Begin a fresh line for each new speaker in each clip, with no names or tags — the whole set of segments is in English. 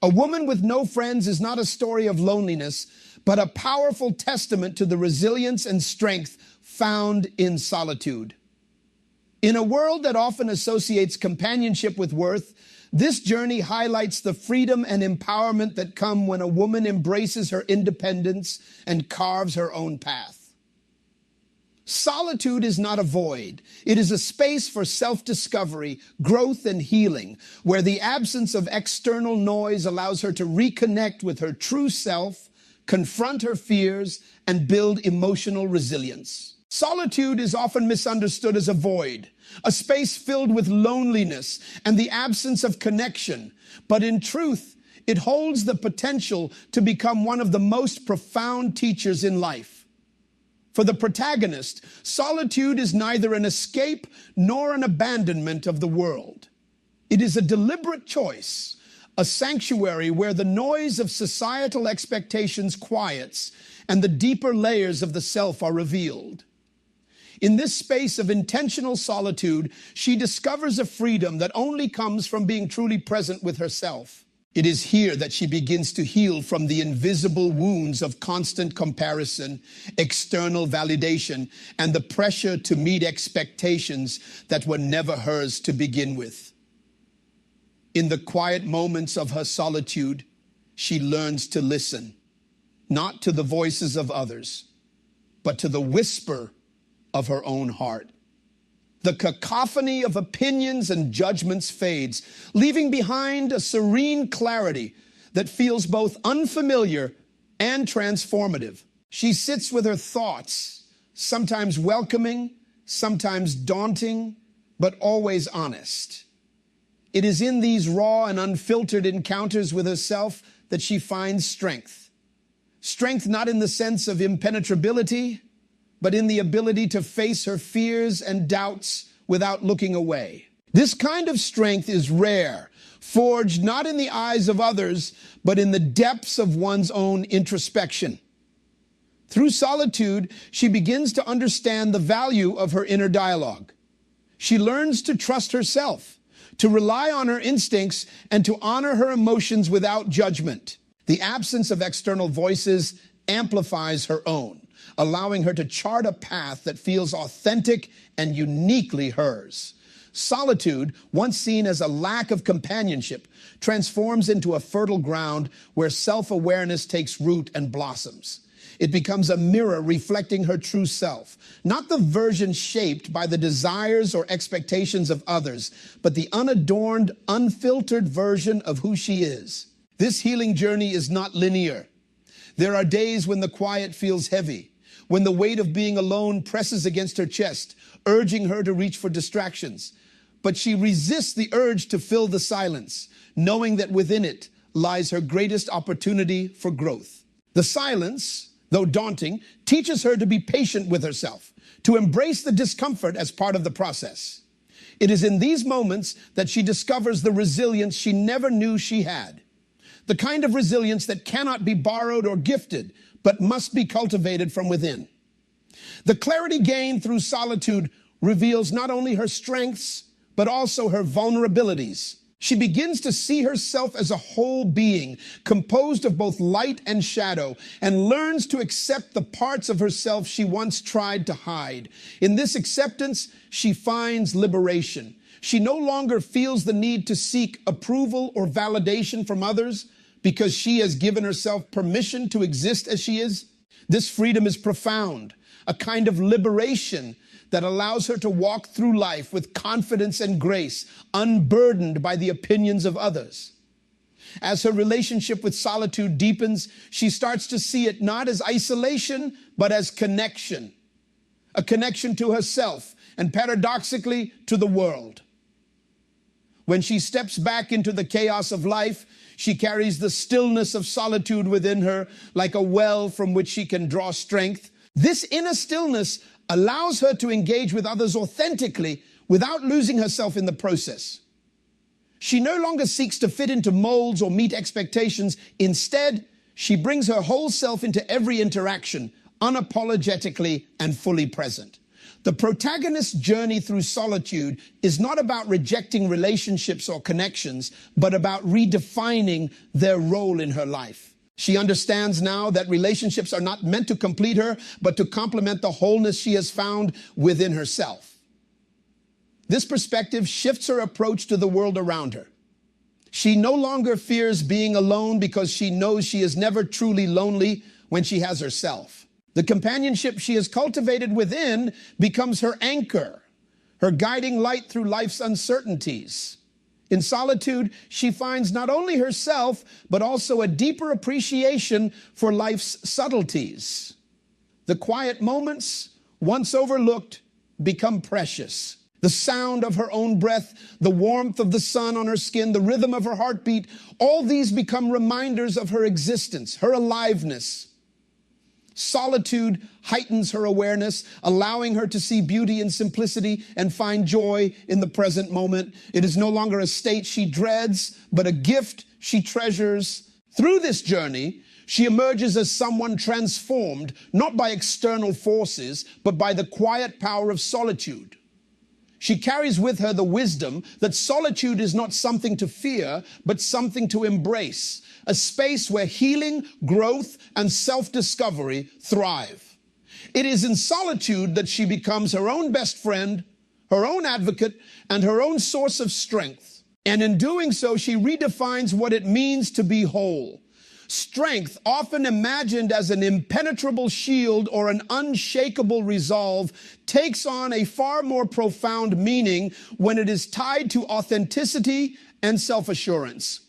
A woman with no friends is not a story of loneliness, but a powerful testament to the resilience and strength found in solitude. In a world that often associates companionship with worth, this journey highlights the freedom and empowerment that come when a woman embraces her independence and carves her own path. Solitude is not a void. It is a space for self-discovery, growth, and healing, where the absence of external noise allows her to reconnect with her true self, confront her fears, and build emotional resilience. Solitude is often misunderstood as a void, a space filled with loneliness and the absence of connection. But in truth, it holds the potential to become one of the most profound teachers in life. For the protagonist, solitude is neither an escape nor an abandonment of the world. It is a deliberate choice, a sanctuary where the noise of societal expectations quiets and the deeper layers of the self are revealed. In this space of intentional solitude, she discovers a freedom that only comes from being truly present with herself. It is here that she begins to heal from the invisible wounds of constant comparison, external validation, and the pressure to meet expectations that were never hers to begin with. In the quiet moments of her solitude, she learns to listen, not to the voices of others, but to the whisper of her own heart. The cacophony of opinions and judgments fades, leaving behind a serene clarity that feels both unfamiliar and transformative. She sits with her thoughts, sometimes welcoming, sometimes daunting, but always honest. It is in these raw and unfiltered encounters with herself that she finds strength. Strength not in the sense of impenetrability, but in the ability to face her fears and doubts without looking away. This kind of strength is rare, forged not in the eyes of others, but in the depths of one's own introspection. Through solitude, she begins to understand the value of her inner dialogue. She learns to trust herself, to rely on her instincts, and to honor her emotions without judgment. The absence of external voices amplifies her own, allowing her to chart a path that feels authentic and uniquely hers. Solitude, once seen as a lack of companionship, transforms into a fertile ground where self-awareness takes root and blossoms. It becomes a mirror reflecting her true self, not the version shaped by the desires or expectations of others, but the unadorned, unfiltered version of who she is. This healing journey is not linear. There are days when the quiet feels heavy, when the weight of being alone presses against her chest, urging her to reach for distractions. But she resists the urge to fill the silence, knowing that within it lies her greatest opportunity for growth. The silence, though daunting, teaches her to be patient with herself, to embrace the discomfort as part of the process. It is in these moments that she discovers the resilience she never knew she had. The kind of resilience that cannot be borrowed or gifted, but must be cultivated from within. The clarity gained through solitude reveals not only her strengths, but also her vulnerabilities. She begins to see herself as a whole being, composed of both light and shadow, and learns to accept the parts of herself she once tried to hide. In this acceptance, she finds liberation. She no longer feels the need to seek approval or validation from others because she has given herself permission to exist as she is. This freedom is profound, a kind of liberation that allows her to walk through life with confidence and grace, unburdened by the opinions of others. As her relationship with solitude deepens, she starts to see it not as isolation, but as connection. A connection to herself and, paradoxically, to the world. When she steps back into the chaos of life, she carries the stillness of solitude within her like a well from which she can draw strength. This inner stillness allows her to engage with others authentically without losing herself in the process. She no longer seeks to fit into molds or meet expectations. Instead, she brings her whole self into every interaction, unapologetically and fully present. The protagonist's journey through solitude is not about rejecting relationships or connections, but about redefining their role in her life. She understands now that relationships are not meant to complete her, but to complement the wholeness she has found within herself. This perspective shifts her approach to the world around her. She no longer fears being alone because she knows she is never truly lonely when she has herself. The companionship she has cultivated within becomes her anchor, her guiding light through life's uncertainties. In solitude, she finds not only herself, but also a deeper appreciation for life's subtleties. The quiet moments, once overlooked, become precious. The sound of her own breath, the warmth of the sun on her skin, the rhythm of her heartbeat, all these become reminders of her existence, her aliveness. Solitude heightens her awareness, allowing her to see beauty in simplicity and find joy in the present moment. It is no longer a state she dreads, but a gift she treasures. Through this journey, she emerges as someone transformed, not by external forces, but by the quiet power of solitude. She carries with her the wisdom that solitude is not something to fear, but something to embrace, a space where healing, growth, and self-discovery thrive. It is in solitude that she becomes her own best friend, her own advocate, and her own source of strength. And in doing so, she redefines what it means to be whole. Strength, often imagined as an impenetrable shield or an unshakable resolve, takes on a far more profound meaning when it is tied to authenticity and self-assurance.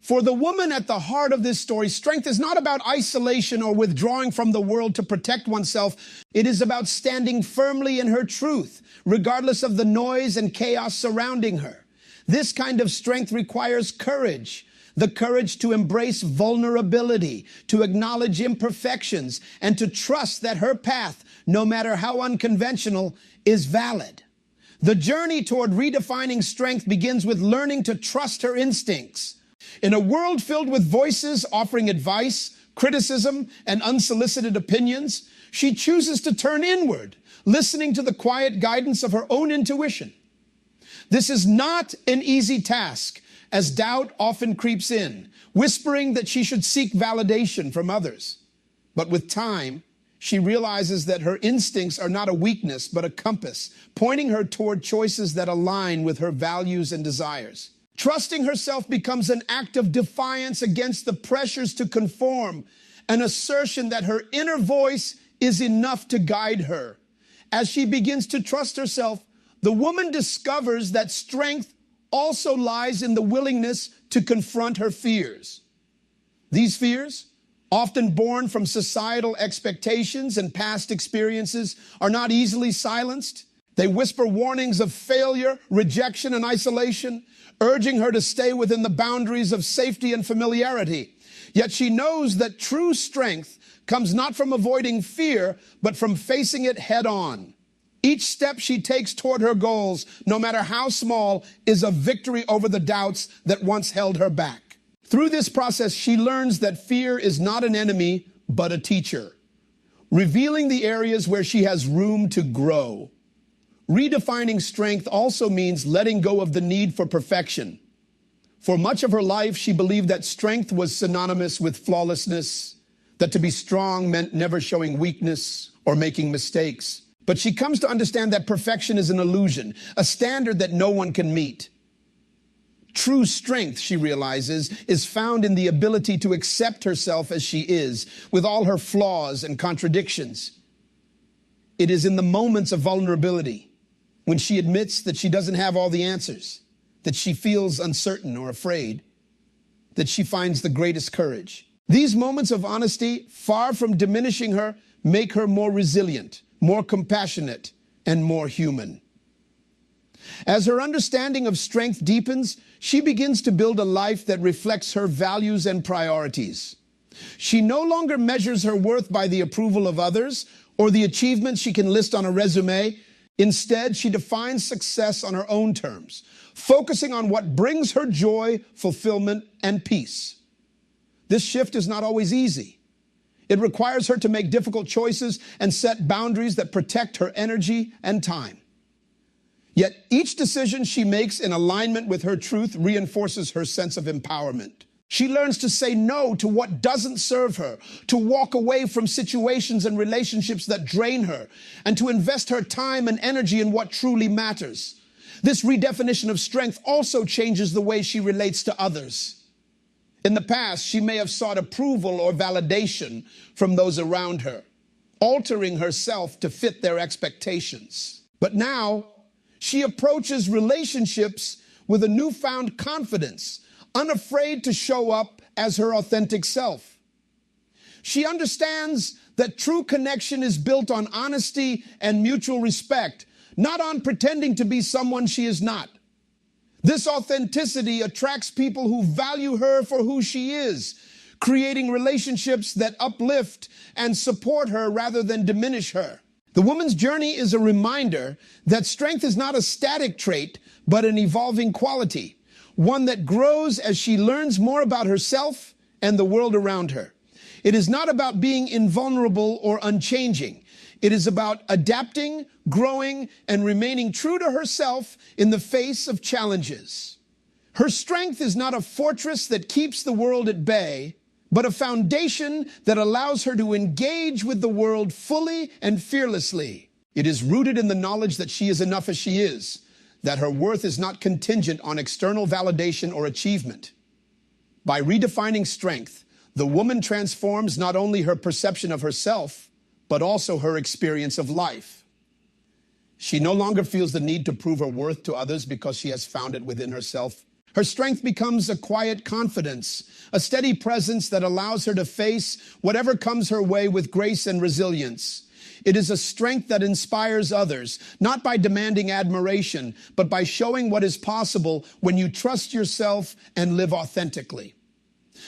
For the woman at the heart of this story, strength is not about isolation or withdrawing from the world to protect oneself. It is about standing firmly in her truth, regardless of the noise and chaos surrounding her. This kind of strength requires courage. The courage to embrace vulnerability, to acknowledge imperfections, and to trust that her path, no matter how unconventional, is valid. The journey toward redefining strength begins with learning to trust her instincts. In a world filled with voices offering advice, criticism, and unsolicited opinions, she chooses to turn inward, listening to the quiet guidance of her own intuition. This is not an easy task, as doubt often creeps in, whispering that she should seek validation from others. But with time, she realizes that her instincts are not a weakness, but a compass, pointing her toward choices that align with her values and desires. Trusting herself becomes an act of defiance against the pressures to conform, an assertion that her inner voice is enough to guide her. As she begins to trust herself, the woman discovers that strength also lies in the willingness to confront her fears. These fears, often born from societal expectations and past experiences, are not easily silenced. They whisper warnings of failure, rejection, and isolation, urging her to stay within the boundaries of safety and familiarity. Yet she knows that true strength comes not from avoiding fear, but from facing it head on. Each step she takes toward her goals, no matter how small, is a victory over the doubts that once held her back. Through this process, she learns that fear is not an enemy, but a teacher, revealing the areas where she has room to grow. Redefining strength also means letting go of the need for perfection. For much of her life, she believed that strength was synonymous with flawlessness, that to be strong meant never showing weakness or making mistakes. But she comes to understand that perfection is an illusion, a standard that no one can meet. True strength, she realizes, is found in the ability to accept herself as she is, with all her flaws and contradictions. It is in the moments of vulnerability, when she admits that she doesn't have all the answers, that she feels uncertain or afraid, that she finds the greatest courage. These moments of honesty, far from diminishing her, make her more resilient, more compassionate, and more human. As her understanding of strength deepens, she begins to build a life that reflects her values and priorities. She no longer measures her worth by the approval of others or the achievements she can list on a resume. Instead, she defines success on her own terms, focusing on what brings her joy, fulfillment, and peace. This shift is not always easy. It requires her to make difficult choices and set boundaries that protect her energy and time. Yet each decision she makes in alignment with her truth reinforces her sense of empowerment. She learns to say no to what doesn't serve her, to walk away from situations and relationships that drain her, and to invest her time and energy in what truly matters. This redefinition of strength also changes the way she relates to others. In the past, she may have sought approval or validation from those around her, altering herself to fit their expectations. But now, she approaches relationships with a newfound confidence, unafraid to show up as her authentic self. She understands that true connection is built on honesty and mutual respect, not on pretending to be someone she is not. This authenticity attracts people who value her for who she is, creating relationships that uplift and support her rather than diminish her. The woman's journey is a reminder that strength is not a static trait, but an evolving quality, one that grows as she learns more about herself and the world around her. It is not about being invulnerable or unchanging. It is about adapting, growing, and remaining true to herself in the face of challenges. Her strength is not a fortress that keeps the world at bay, but a foundation that allows her to engage with the world fully and fearlessly. It is rooted in the knowledge that she is enough as she is, that her worth is not contingent on external validation or achievement. By redefining strength, the woman transforms not only her perception of herself, but also her experience of life. She no longer feels the need to prove her worth to others because she has found it within herself. Her strength becomes a quiet confidence, a steady presence that allows her to face whatever comes her way with grace and resilience. It is a strength that inspires others, not by demanding admiration, but by showing what is possible when you trust yourself and live authentically.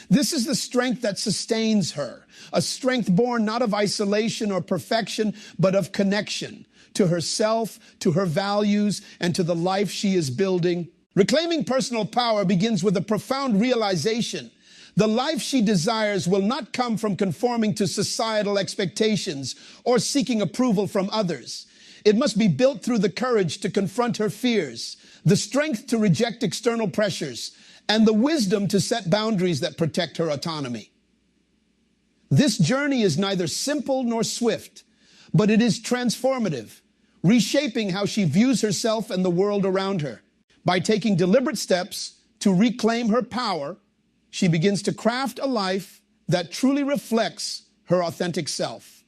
This is the strength that sustains her, a strength born not of isolation or perfection, but of connection to herself, to her values, and to the life she is building. Reclaiming personal power begins with a profound realization. The life she desires will not come from conforming to societal expectations or seeking approval from others. It must be built through the courage to confront her fears, the strength to reject external pressures, and the wisdom to set boundaries that protect her autonomy. This journey is neither simple nor swift, but it is transformative, reshaping how she views herself and the world around her. By taking deliberate steps to reclaim her power, she begins to craft a life that truly reflects her authentic self.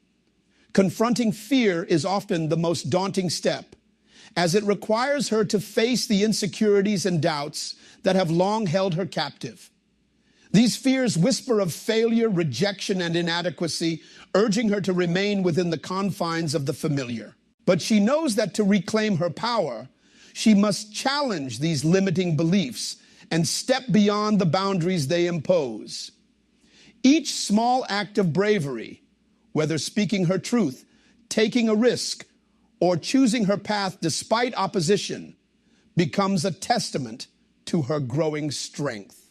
Confronting fear is often the most daunting step, as it requires her to face the insecurities and doubts that have long held her captive. These fears whisper of failure, rejection, and inadequacy, urging her to remain within the confines of the familiar. But she knows that to reclaim her power, she must challenge these limiting beliefs and step beyond the boundaries they impose. Each small act of bravery, whether speaking her truth, taking a risk, or choosing her path despite opposition, becomes a testament to her growing strength.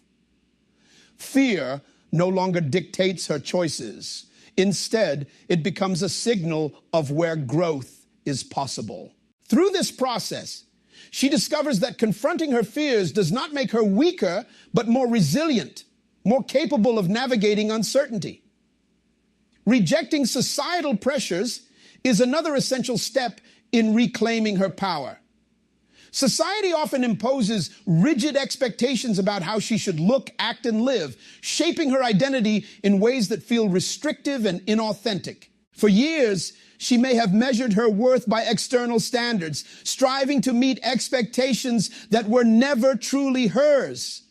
Fear no longer dictates her choices. Instead, it becomes a signal of where growth is possible. Through this process, she discovers that confronting her fears does not make her weaker, but more resilient, more capable of navigating uncertainty. Rejecting societal pressures is another essential step in reclaiming her power. Society often imposes rigid expectations about how she should look, act, and live, shaping her identity in ways that feel restrictive and inauthentic. For years, she may have measured her worth by external standards, striving to meet expectations that were never truly hers.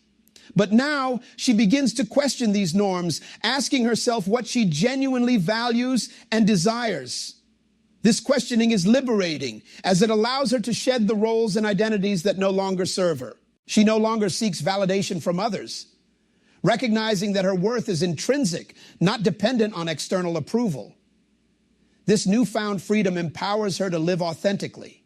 But now she begins to question these norms, asking herself what she genuinely values and desires. This questioning is liberating, as it allows her to shed the roles and identities that no longer serve her. She no longer seeks validation from others, recognizing that her worth is intrinsic, not dependent on external approval. This newfound freedom empowers her to live authentically,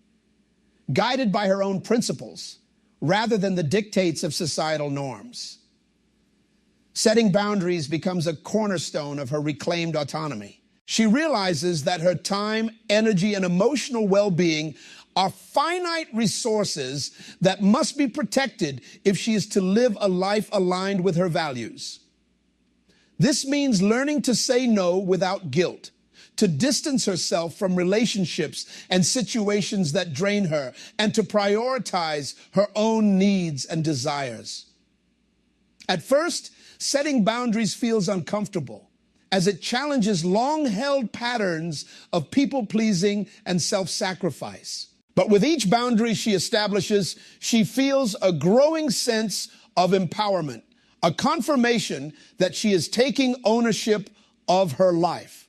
guided by her own principles, rather than the dictates of societal norms. Setting boundaries becomes a cornerstone of her reclaimed autonomy. She realizes that her time, energy, and emotional well-being are finite resources that must be protected if she is to live a life aligned with her values. This means learning to say no without guilt, to distance herself from relationships and situations that drain her, and to prioritize her own needs and desires. At first, setting boundaries feels uncomfortable, as it challenges long-held patterns of people-pleasing and self-sacrifice. But with each boundary she establishes, she feels a growing sense of empowerment, a confirmation that she is taking ownership of her life.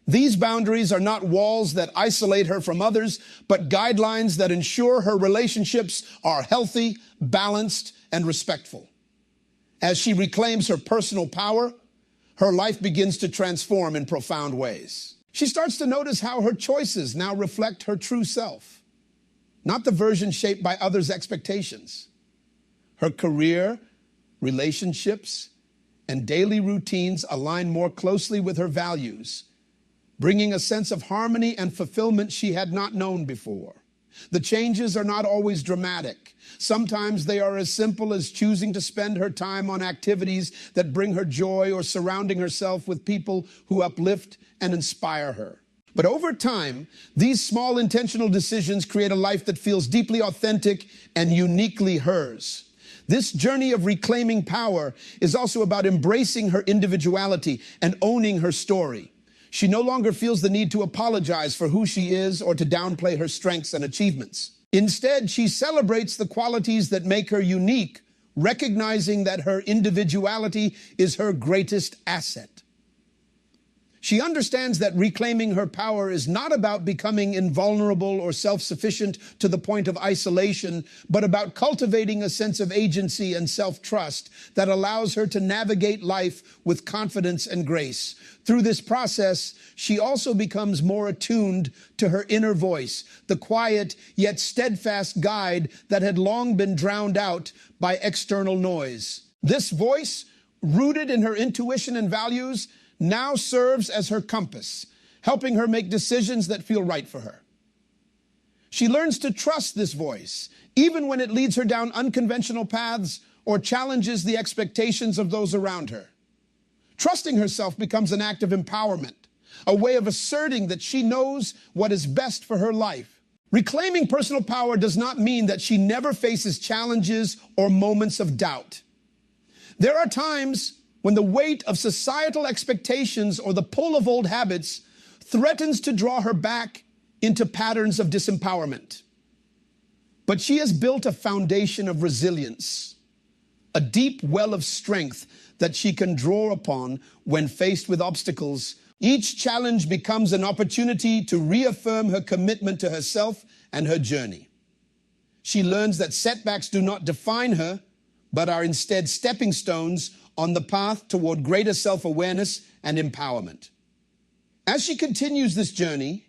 These boundaries are not walls that isolate her from others, but guidelines that ensure her relationships are healthy, balanced, and respectful. As she reclaims her personal power, her life begins to transform in profound ways. She starts to notice how her choices now reflect her true self, not the version shaped by others' expectations. Her career, relationships, and daily routines align more closely with her values, bringing a sense of harmony and fulfillment she had not known before. The changes are not always dramatic. Sometimes they are as simple as choosing to spend her time on activities that bring her joy or surrounding herself with people who uplift and inspire her. But over time, these small intentional decisions create a life that feels deeply authentic and uniquely hers. This journey of reclaiming power is also about embracing her individuality and owning her story. She no longer feels the need to apologize for who she is or to downplay her strengths and achievements. Instead, she celebrates the qualities that make her unique, recognizing that her individuality is her greatest asset. She understands that reclaiming her power is not about becoming invulnerable or self-sufficient to the point of isolation, but about cultivating a sense of agency and self-trust that allows her to navigate life with confidence and grace. Through this process, she also becomes more attuned to her inner voice, the quiet yet steadfast guide that had long been drowned out by external noise. This voice, rooted in her intuition and values, now serves as her compass, helping her make decisions that feel right for her. She learns to trust this voice, even when it leads her down unconventional paths or challenges the expectations of those around her. Trusting herself becomes an act of empowerment, a way of asserting that she knows what is best for her life. Reclaiming personal power does not mean that she never faces challenges or moments of doubt. There are times when the weight of societal expectations or the pull of old habits threatens to draw her back into patterns of disempowerment. But she has built a foundation of resilience, a deep well of strength that she can draw upon when faced with obstacles. Each challenge becomes an opportunity to reaffirm her commitment to herself and her journey. She learns that setbacks do not define her, but are instead stepping stones on the path toward greater self-awareness and empowerment. As she continues this journey,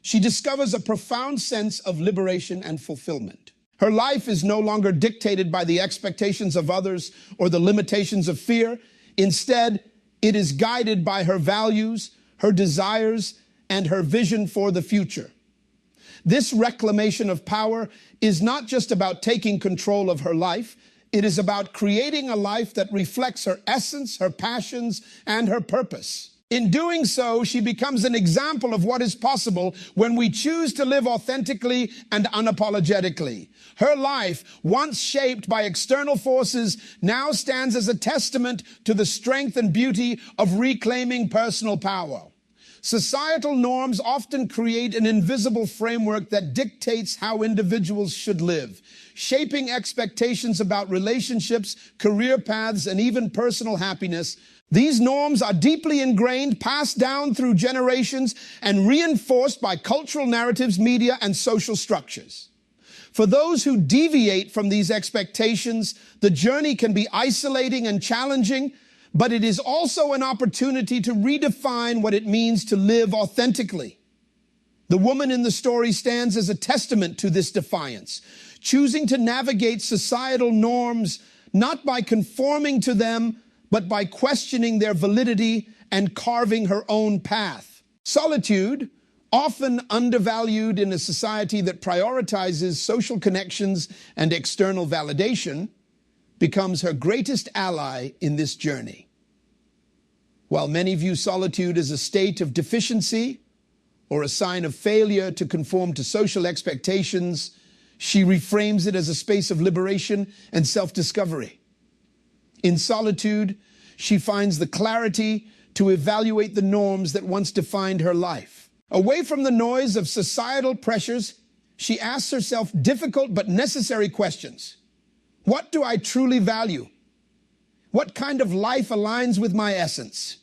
she discovers a profound sense of liberation and fulfillment. Her life is no longer dictated by the expectations of others or the limitations of fear. Instead, it is guided by her values, her desires, and her vision for the future. This reclamation of power is not just about taking control of her life. It is about creating a life that reflects her essence, her passions, and her purpose. In doing so, she becomes an example of what is possible when we choose to live authentically and unapologetically. Her life, once shaped by external forces, now stands as a testament to the strength and beauty of reclaiming personal power. Societal norms often create an invisible framework that dictates how individuals should live, shaping expectations about relationships, career paths, and even personal happiness. These norms are deeply ingrained, passed down through generations, and reinforced by cultural narratives, media, and social structures. For those who deviate from these expectations, the journey can be isolating and challenging, but it is also an opportunity to redefine what it means to live authentically. The woman in the story stands as a testament to this defiance, choosing to navigate societal norms not by conforming to them, but by questioning their validity and carving her own path. Solitude, often undervalued in a society that prioritizes social connections and external validation, becomes her greatest ally in this journey. While many view solitude as a state of deficiency or a sign of failure to conform to social expectations, she reframes it as a space of liberation and self-discovery. In solitude, she finds the clarity to evaluate the norms that once defined her life. Away from the noise of societal pressures, she asks herself difficult but necessary questions. What do I truly value? What kind of life aligns with my essence?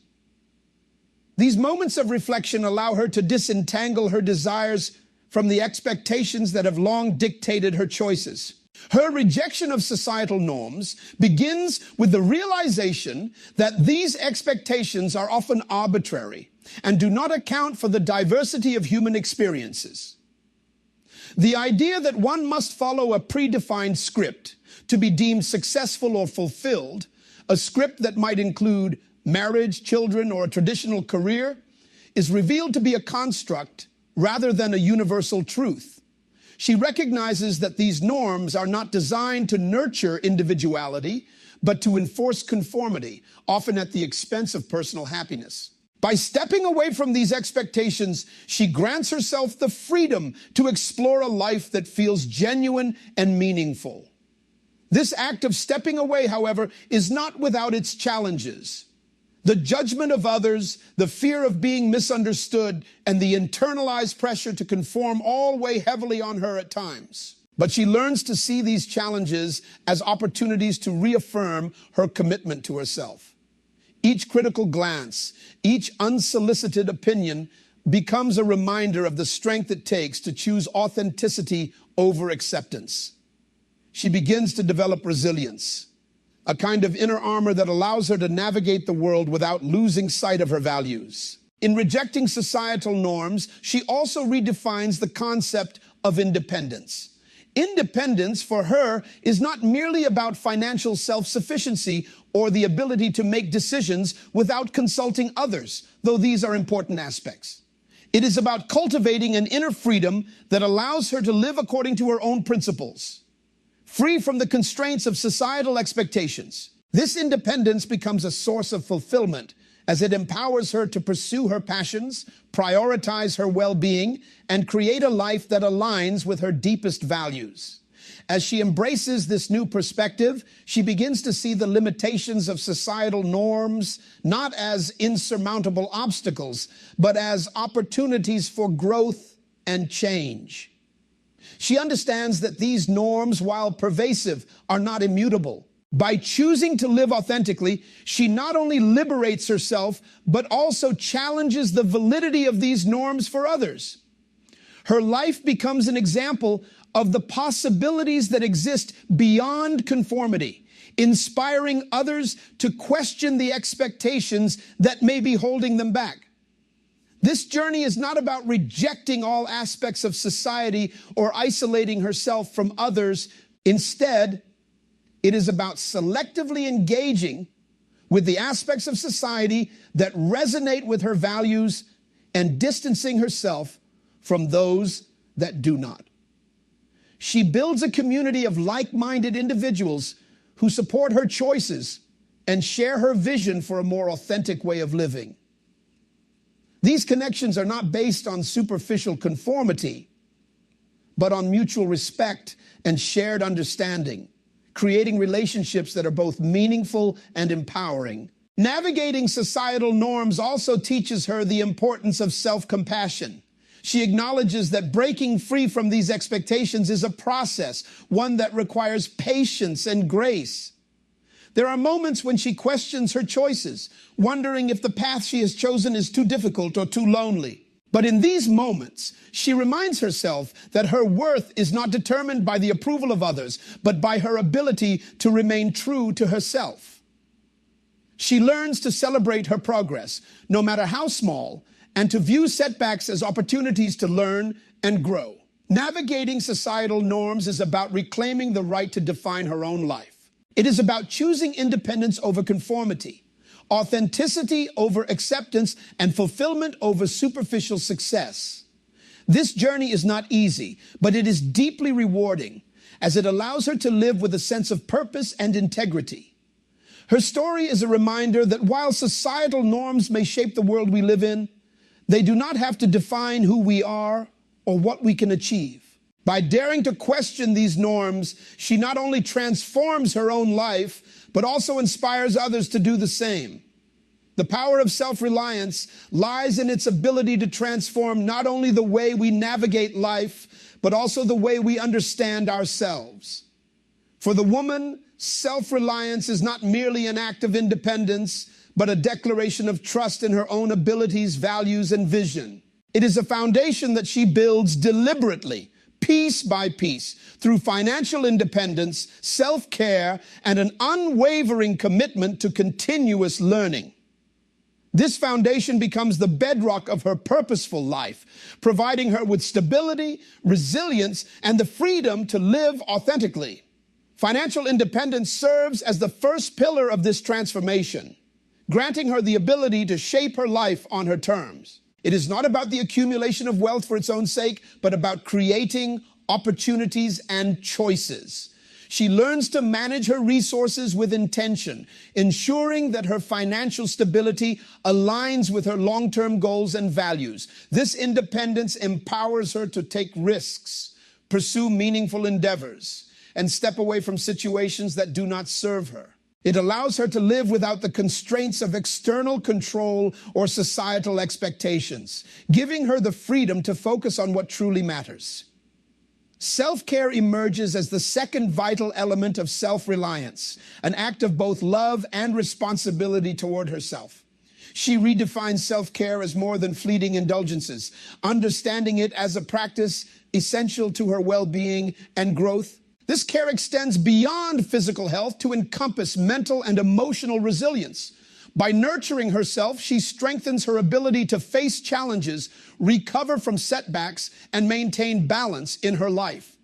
These moments of reflection allow her to disentangle her desires from the expectations that have long dictated her choices. Her rejection of societal norms begins with the realization that these expectations are often arbitrary and do not account for the diversity of human experiences. The idea that one must follow a predefined script to be deemed successful or fulfilled, a script that might include marriage, children, or a traditional career, is revealed to be a construct rather than a universal truth. She recognizes that these norms are not designed to nurture individuality, but to enforce conformity, often at the expense of personal happiness. By stepping away from these expectations, she grants herself the freedom to explore a life that feels genuine and meaningful. This act of stepping away, however, is not without its challenges. The judgment of others, the fear of being misunderstood, and the internalized pressure to conform all weigh heavily on her at times. But she learns to see these challenges as opportunities to reaffirm her commitment to herself. Each critical glance, each unsolicited opinion becomes a reminder of the strength it takes to choose authenticity over acceptance. She begins to develop resilience, a kind of inner armor that allows her to navigate the world without losing sight of her values. In rejecting societal norms, she also redefines the concept of independence. Independence for her is not merely about financial self-sufficiency or the ability to make decisions without consulting others, though these are important aspects. It is about cultivating an inner freedom that allows her to live according to her own principles, free from the constraints of societal expectations. This independence becomes a source of fulfillment as it empowers her to pursue her passions, prioritize her well-being, and create a life that aligns with her deepest values. As she embraces this new perspective, she begins to see the limitations of societal norms not as insurmountable obstacles, but as opportunities for growth and change. She understands that these norms, while pervasive, are not immutable. By choosing to live authentically, she not only liberates herself, but also challenges the validity of these norms for others. Her life becomes an example of the possibilities that exist beyond conformity, inspiring others to question the expectations that may be holding them back. This journey is not about rejecting all aspects of society or isolating herself from others. Instead, it is about selectively engaging with the aspects of society that resonate with her values and distancing herself from those that do not. She builds a community of like-minded individuals who support her choices and share her vision for a more authentic way of living. These connections are not based on superficial conformity, but on mutual respect and shared understanding, creating relationships that are both meaningful and empowering. Navigating societal norms also teaches her the importance of self-compassion. She acknowledges that breaking free from these expectations is a process, one that requires patience and grace. There are moments when she questions her choices, wondering if the path she has chosen is too difficult or too lonely. But in these moments, she reminds herself that her worth is not determined by the approval of others, but by her ability to remain true to herself. She learns to celebrate her progress, no matter how small, and to view setbacks as opportunities to learn and grow. Navigating societal norms is about reclaiming the right to define her own life. It is about choosing independence over conformity, authenticity over acceptance, and fulfillment over superficial success. This journey is not easy, but it is deeply rewarding as it allows her to live with a sense of purpose and integrity. Her story is a reminder that while societal norms may shape the world we live in, they do not have to define who we are or what we can achieve. By daring to question these norms, she not only transforms her own life, but also inspires others to do the same. The power of self-reliance lies in its ability to transform not only the way we navigate life, but also the way we understand ourselves. For the woman, self-reliance is not merely an act of independence, but a declaration of trust in her own abilities, values, and vision. It is a foundation that she builds deliberately, piece by piece, through financial independence, self-care, and an unwavering commitment to continuous learning. This foundation becomes the bedrock of her purposeful life, providing her with stability, resilience, and the freedom to live authentically. Financial independence serves as the first pillar of this transformation, granting her the ability to shape her life on her terms. It is not about the accumulation of wealth for its own sake, but about creating opportunities and choices. She learns to manage her resources with intention, ensuring that her financial stability aligns with her long-term goals and values. This independence empowers her to take risks, pursue meaningful endeavors, and step away from situations that do not serve her. It allows her to live without the constraints of external control or societal expectations, giving her the freedom to focus on what truly matters. Self-care emerges as the second vital element of self-reliance, an act of both love and responsibility toward herself. She redefines self-care as more than fleeting indulgences, understanding it as a practice essential to her well-being and growth. This care extends beyond physical health to encompass mental and emotional resilience. By nurturing herself, she strengthens her ability to face challenges, recover from setbacks, and maintain balance in her life.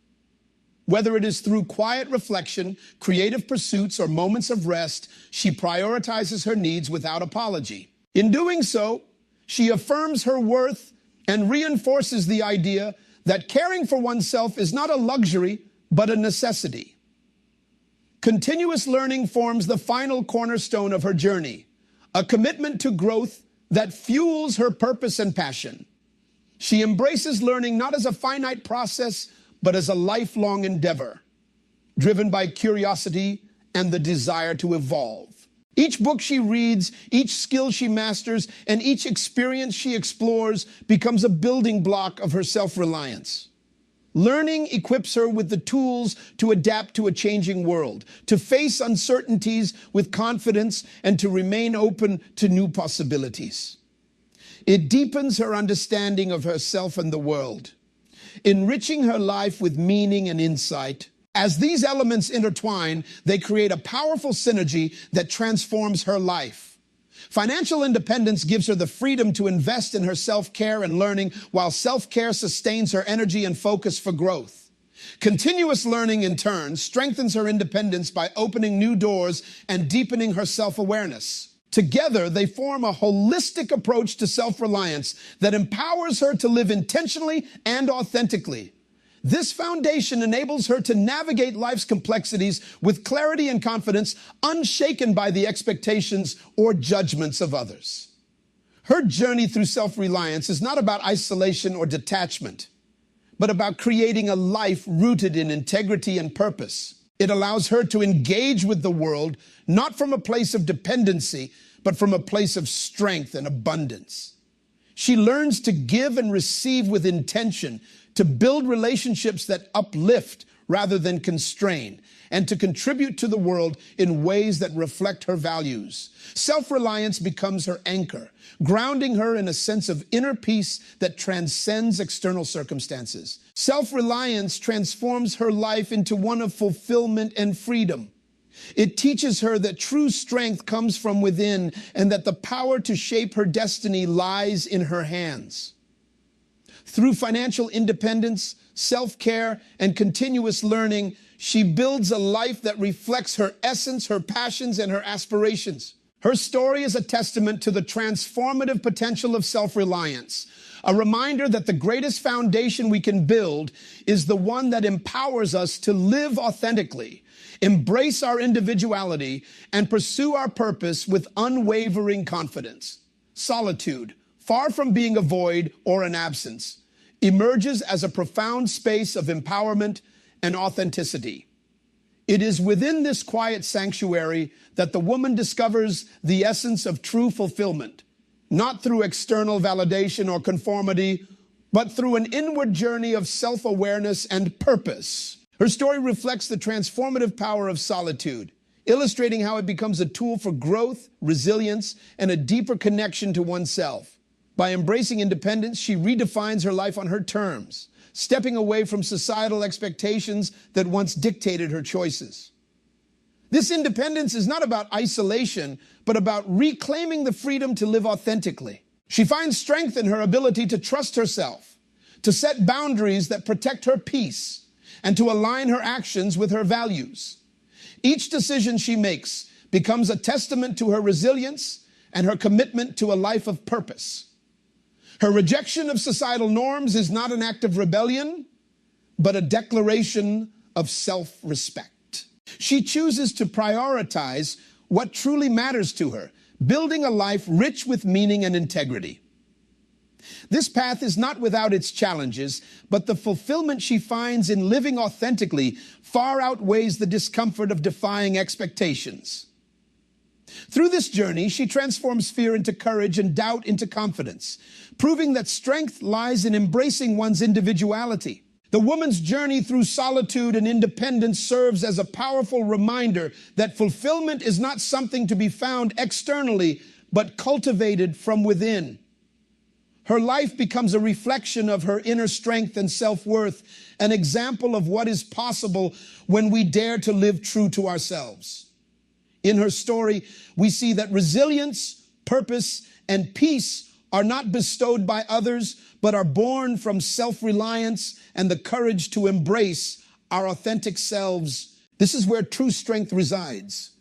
Whether it is through quiet reflection, creative pursuits, or moments of rest, she prioritizes her needs without apology. In doing so, she affirms her worth and reinforces the idea that caring for oneself is not a luxury, but a necessity. Continuous learning forms the final cornerstone of her journey, a commitment to growth that fuels her purpose and passion. She embraces learning not as a finite process, but as a lifelong endeavor, driven by curiosity and the desire to evolve. Each book she reads, each skill she masters, and each experience she explores becomes a building block of her self-reliance. Learning equips her with the tools to adapt to a changing world, to face uncertainties with confidence, and to remain open to new possibilities. It deepens her understanding of herself and the world, enriching her life with meaning and insight. As these elements intertwine, they create a powerful synergy that transforms her life. Financial independence gives her the freedom to invest in her self-care and learning, while self-care sustains her energy and focus for growth. Continuous learning, in turn, strengthens her independence by opening new doors and deepening her self-awareness. Together, they form a holistic approach to self-reliance that empowers her to live intentionally and authentically. This foundation enables her to navigate life's complexities with clarity and confidence, unshaken by the expectations or judgments of others. Her journey through self-reliance is not about isolation or detachment, but about creating a life rooted in integrity and purpose. It allows her to engage with the world, not from a place of dependency, but from a place of strength and abundance. She learns to give and receive with intention, to build relationships that uplift rather than constrain, and to contribute to the world in ways that reflect her values. Self-reliance becomes her anchor, grounding her in a sense of inner peace that transcends external circumstances. Self-reliance transforms her life into one of fulfillment and freedom. It teaches her that true strength comes from within and that the power to shape her destiny lies in her hands. Through financial independence, self-care, and continuous learning, she builds a life that reflects her essence, her passions, and her aspirations. Her story is a testament to the transformative potential of self-reliance, a reminder that the greatest foundation we can build is the one that empowers us to live authentically, embrace our individuality, and pursue our purpose with unwavering confidence. Solitude, far from being a void or an absence, emerges as a profound space of empowerment and authenticity. It is within this quiet sanctuary that the woman discovers the essence of true fulfillment, not through external validation or conformity, but through an inward journey of self-awareness and purpose. Her story reflects the transformative power of solitude, illustrating how it becomes a tool for growth, resilience, and a deeper connection to oneself. By embracing independence, she redefines her life on her terms, stepping away from societal expectations that once dictated her choices. This independence is not about isolation, but about reclaiming the freedom to live authentically. She finds strength in her ability to trust herself, to set boundaries that protect her peace, and to align her actions with her values. Each decision she makes becomes a testament to her resilience and her commitment to a life of purpose. Her rejection of societal norms is not an act of rebellion, but a declaration of self-respect. She chooses to prioritize what truly matters to her, building a life rich with meaning and integrity. This path is not without its challenges, but the fulfillment she finds in living authentically far outweighs the discomfort of defying expectations. Through this journey, she transforms fear into courage and doubt into confidence, proving that strength lies in embracing one's individuality. The woman's journey through solitude and independence serves as a powerful reminder that fulfillment is not something to be found externally, but cultivated from within. Her life becomes a reflection of her inner strength and self-worth, an example of what is possible when we dare to live true to ourselves. In her story, we see that resilience, purpose, and peace are not bestowed by others, but are born from self-reliance and the courage to embrace our authentic selves. This is where true strength resides.